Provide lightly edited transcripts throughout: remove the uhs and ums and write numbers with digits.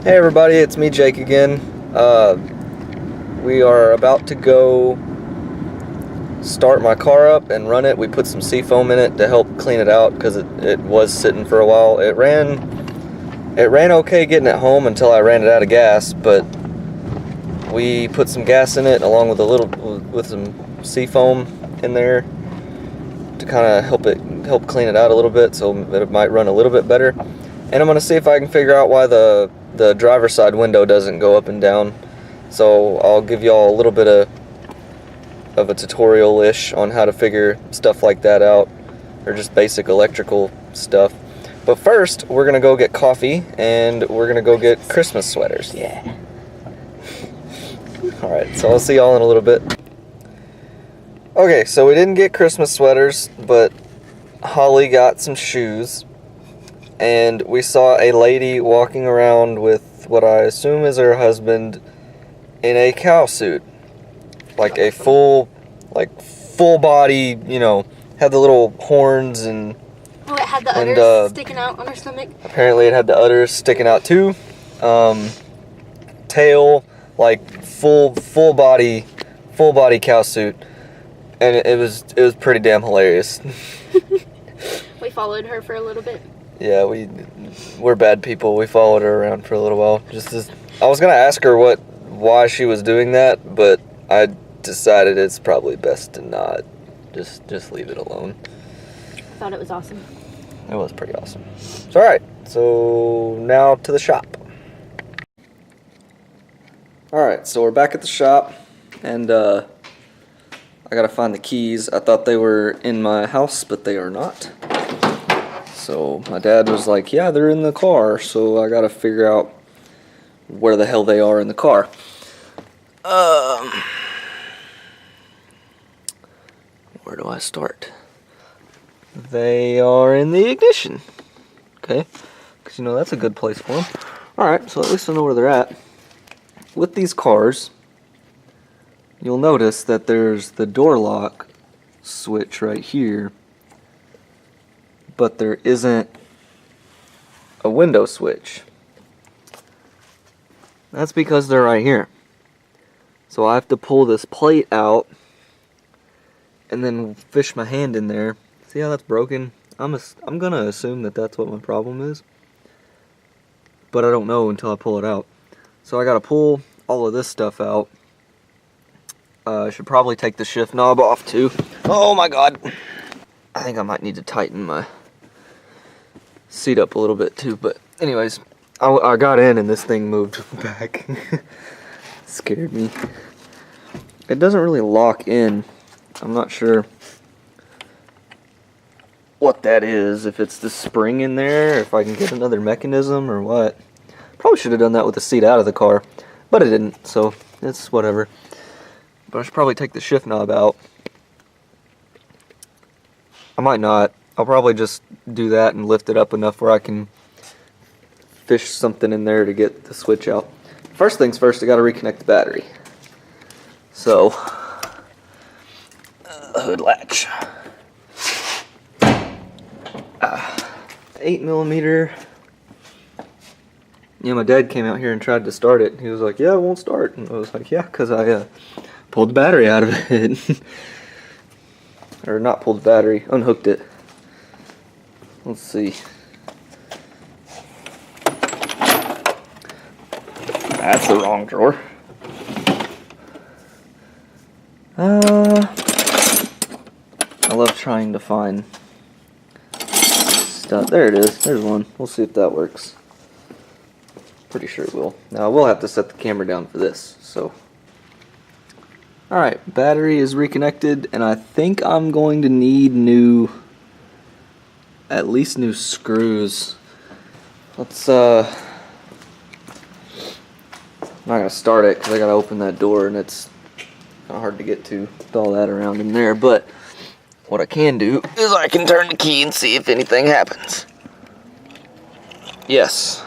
Hey everybody, it's me, Jake, again. We are about to go start my car up and run it. We put some seafoam in it to help clean it out because it was sitting for a while. It ran okay getting it home until I ran it out of gas, but we put some gas in it along with some seafoam in there to kind of help clean it out a little bit so that it might run a little bit better. And I'm going to see if I can figure out why the driver's side window doesn't go up and down. So I'll give y'all a little bit of a tutorial-ish on how to figure stuff like that out, or just basic electrical stuff. But first, we're going to go get coffee, and we're going to go get Christmas sweaters. Yeah. Alright, so I'll see y'all in a little bit. Okay, so we didn't get Christmas sweaters, but Holly got some shoes. And we saw a lady walking around with what I assume is her husband in a cow suit. Like a full body, you know, had the little horns and... Oh, it had the udders sticking out on her stomach? Apparently it had the udders sticking out too. Tail, like full body cow suit. And it was pretty damn hilarious. We followed her for a little bit. Yeah, we're bad people. We followed her around for a little while. I was gonna ask her why she was doing that, but I decided it's probably best to not. Just leave it alone. I thought it was awesome. It was pretty awesome. So alright, so now to the shop. Alright, so we're back at the shop, and I gotta find the keys. I thought they were in my house, but they are not. So my dad was like, yeah, they're in the car, so I gotta figure out where the hell they are in the car. Where do I start? They are in the ignition. Okay, because you know that's a good place for them. Alright, so at least I know where they're at. With these cars, you'll notice that there's the door lock switch right here, but there isn't a window switch. That's because they're right here. So I have to pull this plate out and then fish my hand in there. See how that's broken? I'm gonna assume that that's what my problem is, but I don't know until I pull it out. So I gotta pull all of this stuff out. I should probably take the shift knob off too. Oh my god! I think I might need to tighten my seat up a little bit too, but anyways, I got in and this thing moved back. Scared me. It doesn't really lock in. I'm not sure what that is, if it's the spring in there, if I can get another mechanism or what. Probably should have done that with the seat out of the car, but I didn't, so it's whatever. But I should probably take the shift knob out. I might not. I'll probably just do that and lift it up enough where I can fish something in there to get the switch out. First things first, I gotta reconnect the battery. So, hood latch. 8mm. Yeah, my dad came out here and tried to start it. He was like, yeah, it won't start. And I was like, yeah, because I pulled the battery out of it. Or not pulled the battery, unhooked it. Let's see. That's the wrong drawer. I love trying to find stuff. There it is. There's one. We'll see if that works. Pretty sure it will. Now, we'll have to set the camera down for this, so. Alright, battery is reconnected, and I think I'm going to need at least new screws. Let's, I'm not going to start it because I got to open that door and it's kind of hard to get to with all that around in there, but what I can do is I can turn the key and see if anything happens. Yes.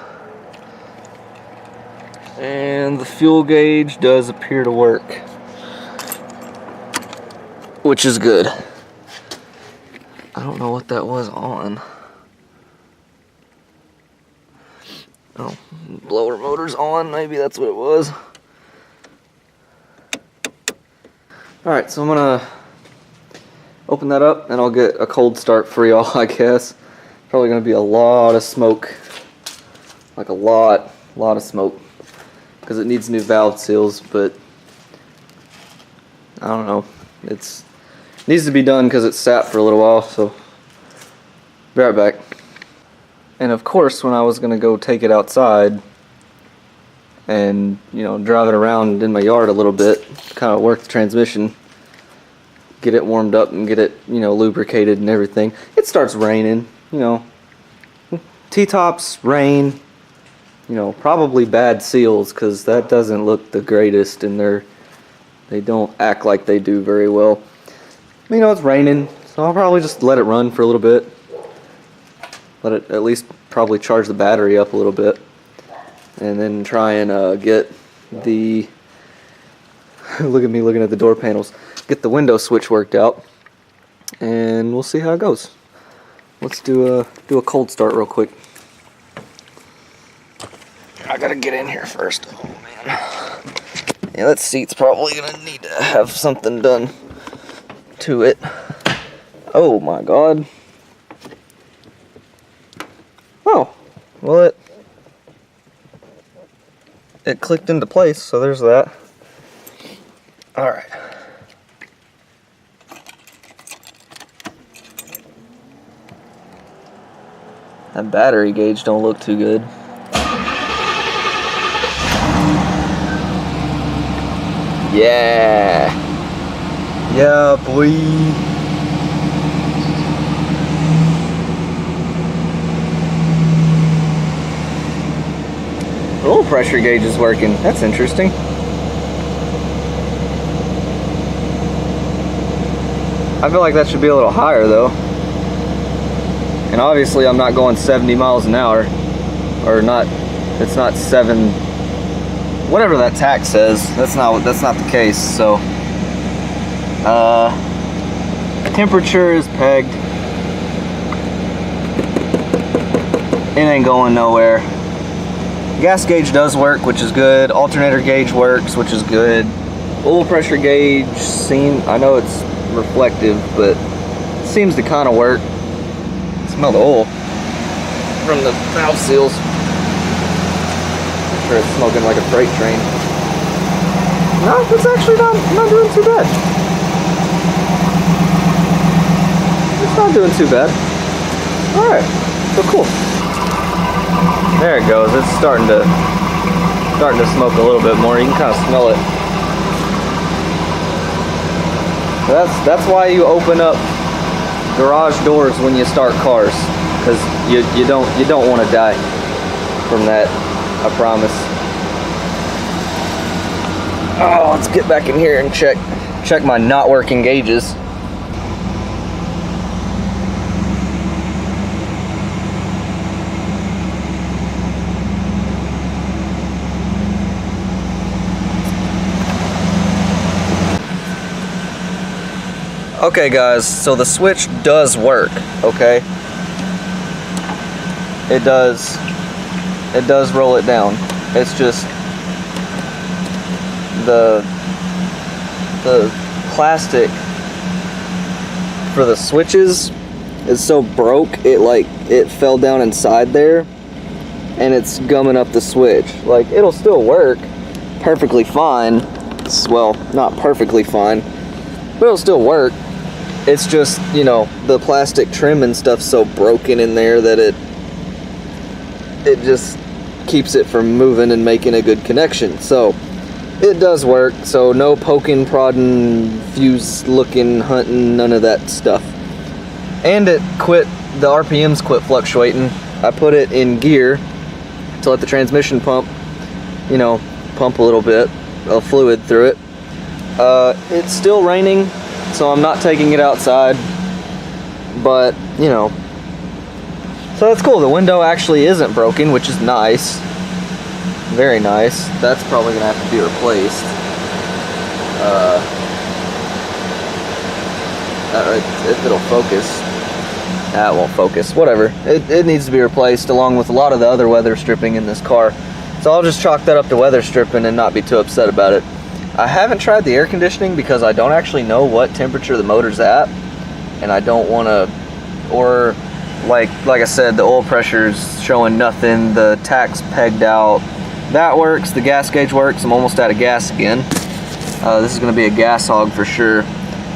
And the fuel gauge does appear to work, which is good. I don't know what that was on. Oh, blower motor's on, maybe that's what it was. Alright, so I'm gonna open that up and I'll get a cold start for y'all, I guess. Probably gonna be a lot of smoke. Like a lot of smoke. Because it needs new valve seals, but I don't know. It needs to be done because it's sat for a little while, so be right back. And of course, when I was gonna go take it outside and, you know, drive it around in my yard a little bit, kind of work the transmission, get it warmed up and get it, you know, lubricated and everything, it starts raining, you know. T-tops, rain, you know, probably bad seals because that doesn't look the greatest and they don't act like they do very well. You know, it's raining, so I'll probably just let it run for a little bit. Let it at least probably charge the battery up a little bit. And then try and get the, look at me looking at the door panels, get the window switch worked out. And we'll see how it goes. Let's do a cold start real quick. I gotta get in here first. Oh man. Yeah, that seat's probably gonna need to have something done to it. Oh my god. Oh, well it clicked into place, so there's that. Alright. That battery gauge don't look too good. Yeah. Yeah, boy. The oil pressure gauge is working. That's interesting. I feel like that should be a little higher though. And obviously I'm not going 70 miles an hour. Or not, it's not 7, whatever that tax says. That's not the case. So temperature is pegged. It ain't going nowhere. Gas gauge does work, which is good. Alternator gauge works, which is good. Oil pressure gauge I know it's reflective, but it seems to kind of work. Smell the oil from the valve seals. I'm sure it's smoking like a freight train. No, it's actually not doing too bad. It's not doing too bad. Alright, so cool. There it goes. It's starting to smoke a little bit more. You can kind of smell it. That's why you open up garage doors when you start cars, because you don't want to die from that. I promise. Oh, let's get back in here and check my not working gauges. Okay guys, so the switch does work, okay? It does roll it down. It's just the plastic for the switches is so broke, it fell down inside there and it's gumming up the switch. Like, it'll still work perfectly fine. Well, not perfectly fine, but it'll still work. It's just, you know, the plastic trim and stuff's so broken in there that it just keeps it from moving and making a good connection. So it does work. So no poking, prodding, fuse looking, hunting, none of that stuff. And the RPMs quit fluctuating. I put it in gear to let the transmission pump, you know, pump a little bit of fluid through it. It's still raining, so I'm not taking it outside, but, you know, so that's cool. The window actually isn't broken, which is nice. Very nice. That's probably gonna have to be replaced. If it'll focus. That won't focus. Whatever. It needs to be replaced along with a lot of the other weather stripping in this car. So I'll just chalk that up to weather stripping and not be too upset about it. I haven't tried the air conditioning because I don't actually know what temperature the motor's at, and I don't want to, or like I said, the oil pressure's showing nothing, the tach's pegged out. That works, the gas gauge works. I'm almost out of gas again. This is going to be a gas hog for sure.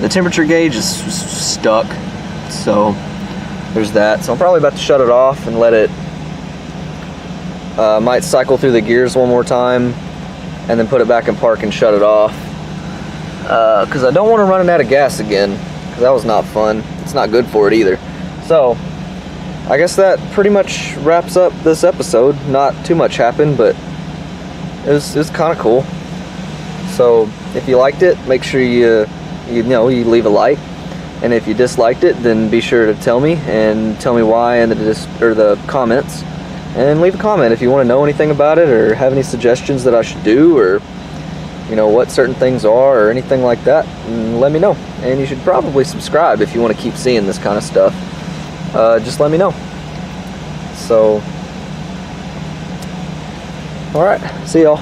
The temperature gauge is stuck, so there's that. So I'm probably about to shut it off and let it, might cycle through the gears one more time and then put it back in park and shut it off. Because I don't want to run it out of gas again, because that was not fun. It's not good for it either. So I guess that pretty much wraps up this episode. Not too much happened, but it was kind of cool. So if you liked it, make sure you leave a like, and if you disliked it, then be sure to tell me why in the comments, and leave a comment if you want to know anything about it or have any suggestions that I should do, or what certain things are or anything like that, and let me know. And you should probably subscribe if you want to keep seeing this kind of stuff. Just let me know. So alright, see y'all.